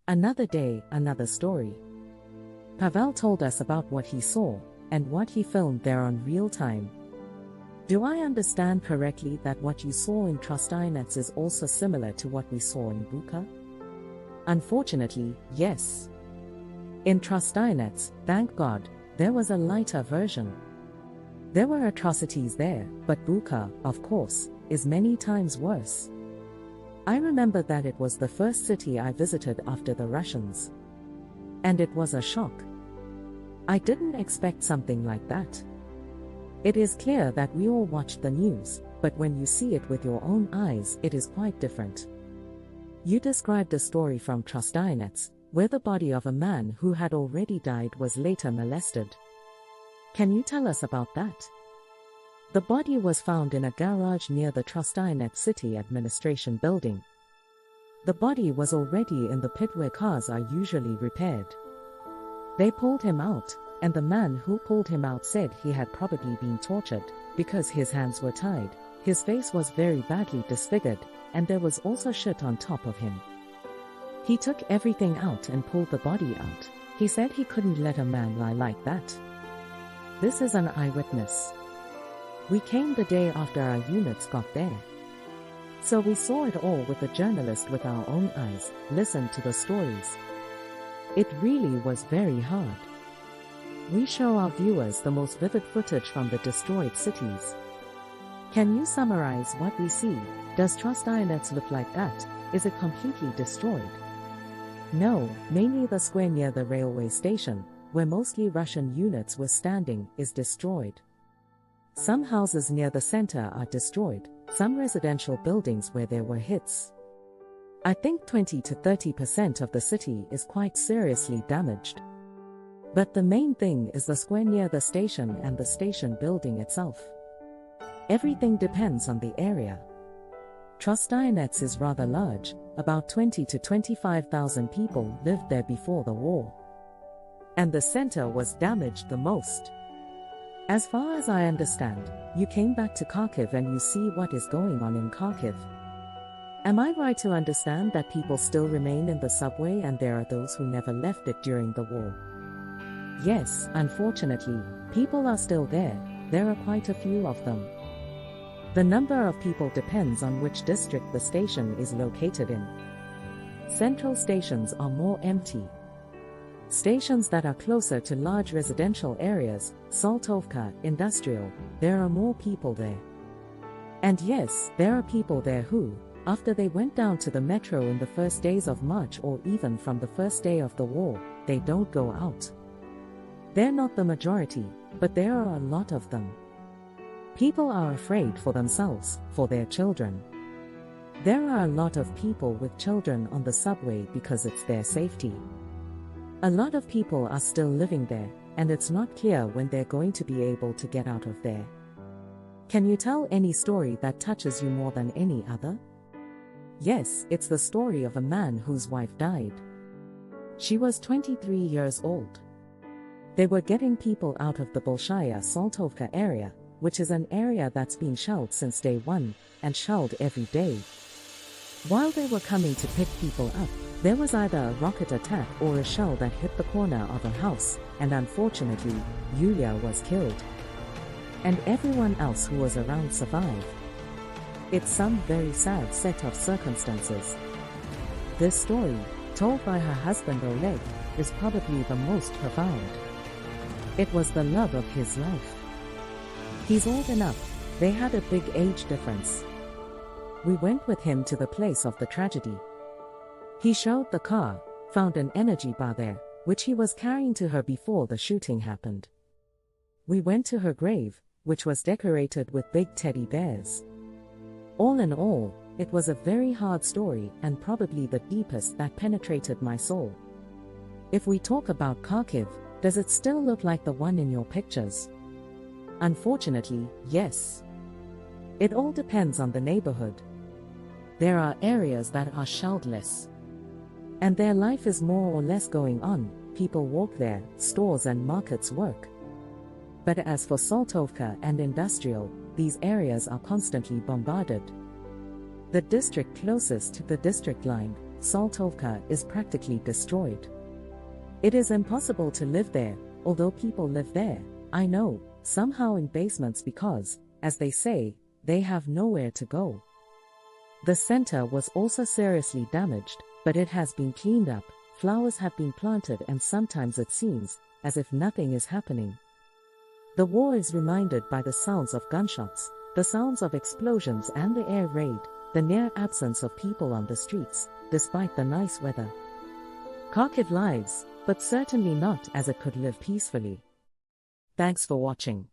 Another day, another story. Pavel told us about what he saw and what he filmed there on real time. Do I understand correctly that what you saw in Trostyanets is also similar to what we saw in Bucha? Unfortunately, yes. In Trostyanets, thank God, there was a lighter version. There were atrocities there, but Bucha, of course, is many times worse. I remember that it was the first city I visited after the Russians. And it was a shock. I didn't expect something like that. It is clear that we all watched the news, but when you see it with your own eyes, it is quite different. You described a story from Trostyanets, where the body of a man who had already died was later molested. Can you tell us about that? The body was found in a garage near the Trostyanets City Administration building. The body was already in the pit where cars are usually repaired. They pulled him out, and the man who pulled him out said he had probably been tortured, because his hands were tied, his face was very badly disfigured, and there was also shit on top of him. He took everything out and pulled the body out. He said he couldn't let a man lie like that. This is an eyewitness. We came the day after our units got there. So we saw it all with the journalist with our own eyes, listened to the stories. It really was very hard. We show our viewers the most vivid footage from the destroyed cities. Can you summarize what we see? Does Trostyanets look like that? Is it completely destroyed? No, mainly the square near the railway station, where mostly Russian units were standing, is destroyed. Some houses near the center are destroyed, some residential buildings where there were hits. I think 20 to 30% of the city is quite seriously damaged. But the main thing is the square near the station and the station building itself. Everything depends on the area. Trostyanets is rather large, about 20 to 25,000 people lived there before the war. And the center was damaged the most. As far as I understand, you came back to Kharkiv and you see what is going on in Kharkiv. Am I right to understand that people still remain in the subway and there are those who never left it during the war? Yes, unfortunately, people are still there. There are quite a few of them. The number of people depends on which district the station is located in. Central stations are more empty. Stations that are closer to large residential areas, Saltovka, industrial, there are more people there. And yes, there are people there who, after they went down to the metro in the first days of March or even from the first day of the war, they don't go out. They're not the majority, but there are a lot of them. People are afraid for themselves, for their children. There are a lot of people with children on the subway because it's their safety. A lot of people are still living there, and it's not clear when they're going to be able to get out of there. Can you tell any story that touches you more than any other? Yes, it's the story of a man whose wife died. She was 23 years old. They were getting people out of the Bolshaya Saltovka area, which is an area that's been shelled since day one, and shelled every day. While they were coming to pick people up, there was either a rocket attack or a shell that hit the corner of a house, and unfortunately, Yulia was killed. And everyone else who was around survived. It's some very sad set of circumstances. This story, told by her husband Oleg, is probably the most profound. It was the love of his life. He's old enough, they had a big age difference. We went with him to the place of the tragedy. He showed the car, found an energy bar there, which he was carrying to her before the shooting happened. We went to her grave, which was decorated with big teddy bears. All in all, it was a very hard story and probably the deepest that penetrated my soul. If we talk about Kharkiv, does it still look like the one in your pictures? Unfortunately, yes. It all depends on the neighborhood. There are areas that are shelledless. And their life is more or less going on, people walk there, stores and markets work. But as for Saltovka and industrial, these areas are constantly bombarded. The district closest to the district line, Saltovka is practically destroyed. It is impossible to live there, although people live there, I know, somehow in basements because, as they say, they have nowhere to go. The center was also seriously damaged, but it has been cleaned up, flowers have been planted, and sometimes it seems as if nothing is happening. The war is reminded by the sounds of gunshots, the sounds of explosions and the air raid, the near absence of people on the streets, despite the nice weather. Kharkiv lives, but certainly not as it could live peacefully. Thanks for watching.